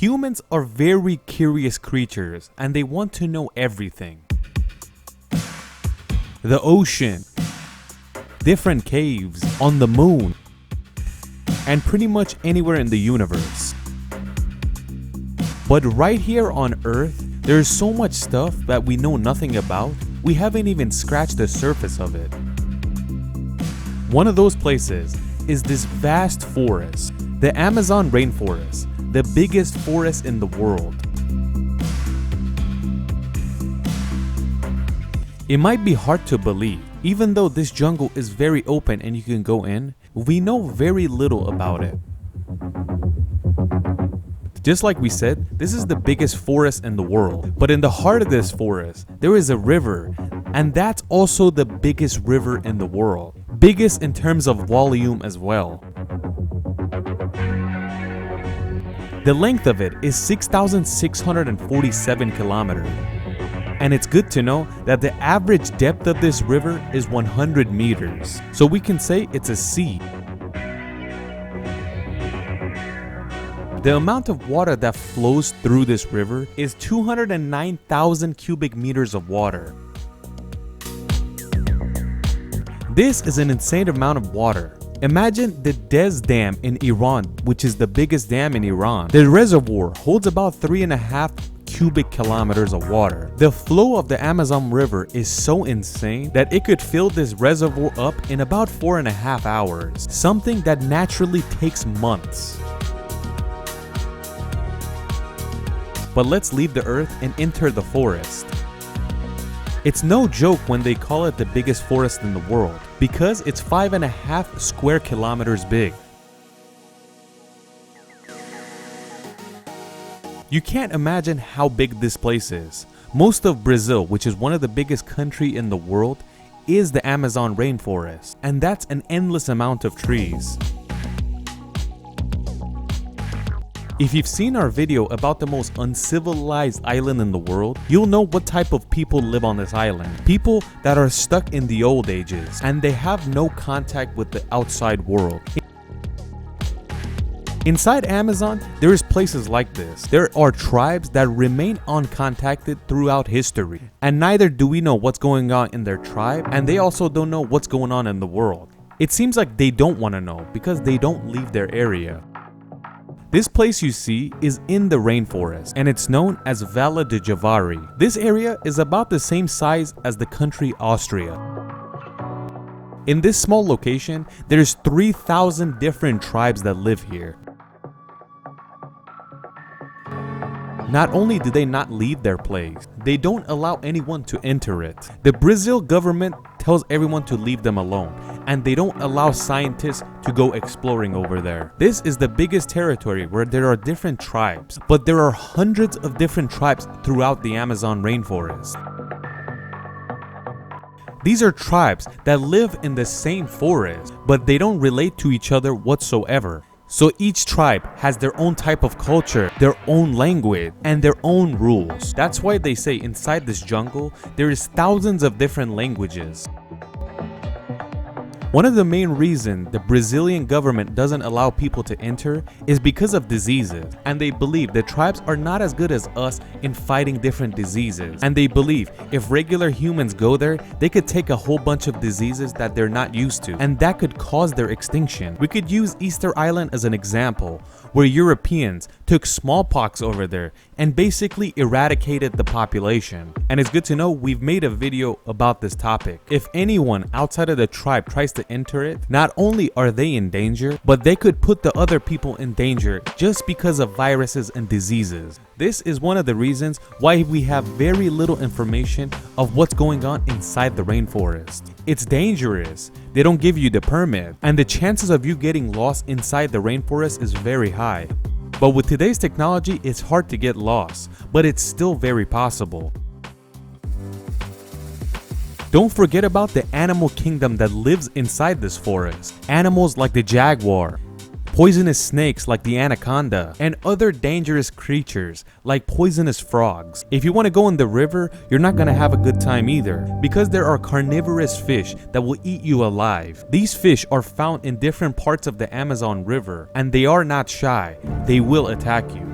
Humans are very curious creatures and they want to know everything. The ocean, different caves, on the moon, and pretty much anywhere in the universe. But right here on Earth, there's so much stuff that we know nothing about, we haven't even scratched the surface of it. One of those places is this vast forest, the Amazon rainforest, the biggest forest in the world. It might be hard to believe, even though this jungle is very open and you can go in, we know very little about it. Just like we said, this is the biggest forest in the world, but in the heart of this forest, there is a river, and that's also the biggest river in the world. Biggest in terms of volume as well. The length of it is 6,647 kilometers. And it's good to know that the average depth of this river is 100 meters. So we can say it's a sea. The amount of water that flows through this river is 209,000 cubic meters of water. This is an insane amount of water. Imagine the Des Dam in Iran, which is the biggest dam in Iran. The reservoir holds about 3.5 cubic kilometers of water. The flow of the Amazon River is so insane that it could fill this reservoir up in about 4.5 hours, something that naturally takes months. But let's leave the earth and enter the forest. It's no joke when they call it the biggest forest in the world, because it's 5.5 square kilometers big. You can't imagine how big this place is. Most of Brazil, which is one of the biggest countries in the world, is the Amazon rainforest, and that's an endless amount of trees. If you've seen our video about the most uncivilized island in the world, you'll know what type of people live on this island. People that are stuck in the old ages, and they have no contact with the outside world. Inside Amazon, there is places like this. There are tribes that remain uncontacted throughout history, and neither do we know what's going on in their tribe, and they also don't know what's going on in the world. It seems like they don't want to know because they don't leave their area. This place you see is in the rainforest, and it's known as Vale de Javari. This area is about the same size as the country Austria. In this small location, there's 3,000 different tribes that live here. Not only do they not leave their place, they don't allow anyone to enter it. The Brazil government tells everyone to leave them alone, and they don't allow scientists to go exploring over there. This is the biggest territory where there are different tribes, but there are hundreds of different tribes throughout the Amazon rainforest. These are tribes that live in the same forest, but they don't relate to each other whatsoever. So each tribe has their own type of culture, their own language, and their own rules. That's why they say inside this jungle, there is thousands of different languages. One of the main reasons the Brazilian government doesn't allow people to enter is because of diseases, and they believe the tribes are not as good as us in fighting different diseases, and they believe if regular humans go there, they could take a whole bunch of diseases that they're not used to, and that could cause their extinction. We could use Easter Island as an example, where Europeans took smallpox over there and basically eradicated the population. And it's good to know we've made a video about this topic. If anyone outside of the tribe tries to enter it, not only are they in danger, but they could put the other people in danger just because of viruses and diseases. This is one of the reasons why we have very little information of what's going on inside the rainforest. It's dangerous, they don't give you the permit, and the chances of you getting lost inside the rainforest is very high. But with today's technology, it's hard to get lost, but it's still very possible. Don't forget about the animal kingdom that lives inside this forest. Animals like the jaguar, poisonous snakes like the anaconda, and other dangerous creatures like poisonous frogs. If you want to go in the river, you're not going to have a good time either, because there are carnivorous fish that will eat you alive. These fish are found in different parts of the Amazon River, and they are not shy. They will attack you.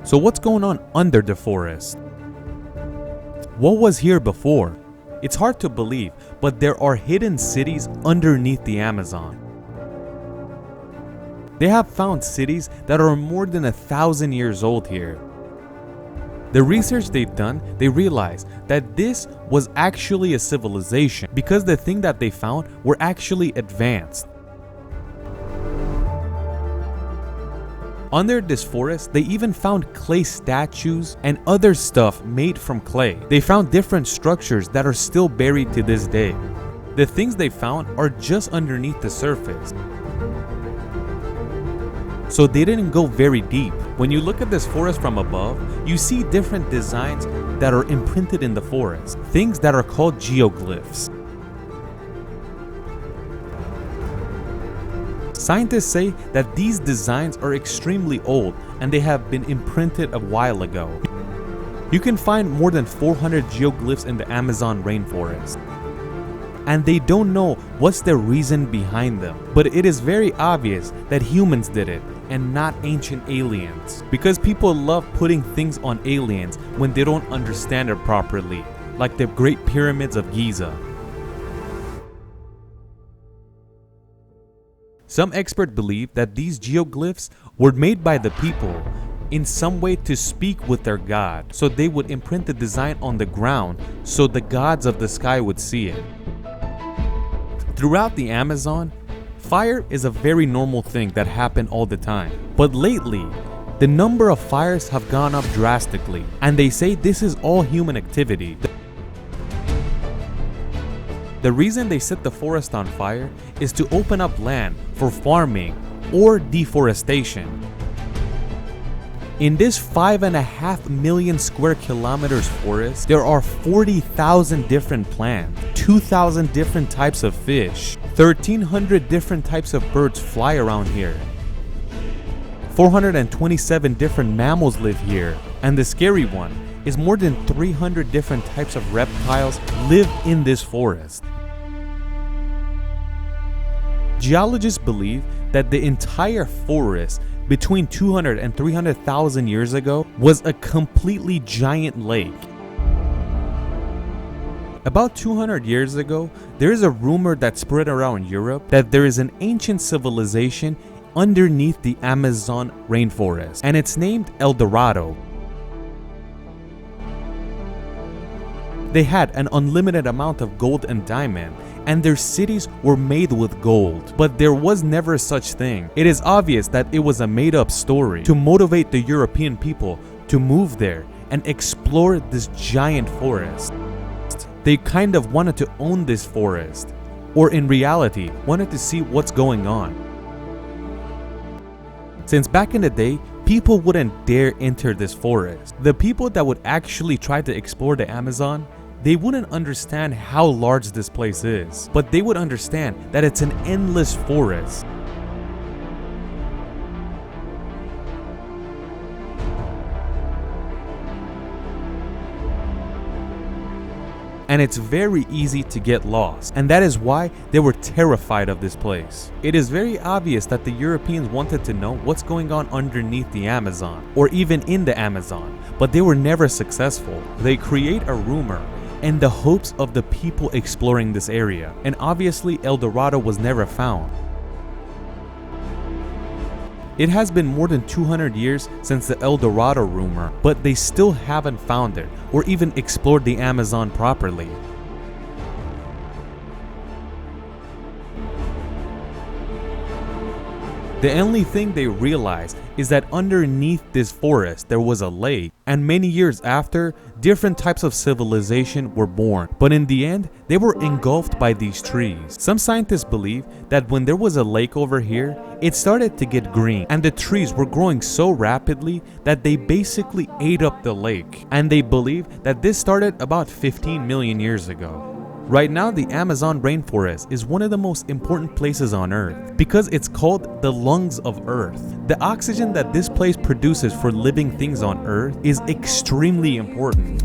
So what's going on under the forest? What was here before? It's hard to believe, but there are hidden cities underneath the Amazon. They have found cities that are more than 1,000 years old here. The research they've done, they realized that this was actually a civilization because the thing that they found were actually advanced. Under this forest, they even found clay statues and other stuff made from clay. They found different structures that are still buried to this day. The things they found are just underneath the surface, so they didn't go very deep. When you look at this forest from above, you see different designs that are imprinted in the forest, things that are called geoglyphs. Scientists say that these designs are extremely old and they have been imprinted a while ago. You can find more than 400 geoglyphs in the Amazon rainforest, and they don't know what's the reason behind them. But it is very obvious that humans did it and not ancient aliens, because people love putting things on aliens when they don't understand it properly, like the Great Pyramids of Giza. Some experts believe that these geoglyphs were made by the people in some way to speak with their god, so they would imprint the design on the ground so the gods of the sky would see it. Throughout the Amazon, fire is a very normal thing that happened all the time. But lately, the number of fires have gone up drastically, and they say this is all human activity. The reason they set the forest on fire is to open up land for farming or deforestation. In this 5.5 million square kilometers forest, there are 40,000 different plants, 2,000 different types of fish, 1,300 different types of birds fly around here. 427 different mammals live here, and the scary one is more than 300 different types of reptiles live in this forest. Geologists believe that the entire forest between 200 and 300,000 years ago was a completely giant lake. About 200 years ago, there is a rumor that spread around Europe that there is an ancient civilization underneath the Amazon rainforest, and it's named El Dorado. They had an unlimited amount of gold and diamond, and their cities were made with gold. But there was never such thing. It is obvious that it was a made-up story to motivate the European people to move there and explore this giant forest. They kind of wanted to own this forest, or in reality, wanted to see what's going on. Since back in the day, people wouldn't dare enter this forest. The people that would actually try to explore the Amazon, they wouldn't understand how large this place is, but they would understand that it's an endless forest. And it's very easy to get lost, and that is why they were terrified of this place. It is very obvious that the Europeans wanted to know what's going on underneath the Amazon, or even in the Amazon, but they were never successful. They create a rumor in the hopes of the people exploring this area, and obviously El Dorado was never found. It has been more than 200 years since the El Dorado rumor, but they still haven't found it or even explored the Amazon properly. The only thing they realized is that underneath this forest there was a lake, and many years after, different types of civilization were born, but in the end, they were engulfed by these trees. Some scientists believe that when there was a lake over here, it started to get green, and the trees were growing so rapidly that they basically ate up the lake, and they believe that this started about 15 million years ago. Right now, the Amazon rainforest is one of the most important places on Earth because it's called the lungs of Earth. The oxygen that this place produces for living things on Earth is extremely important.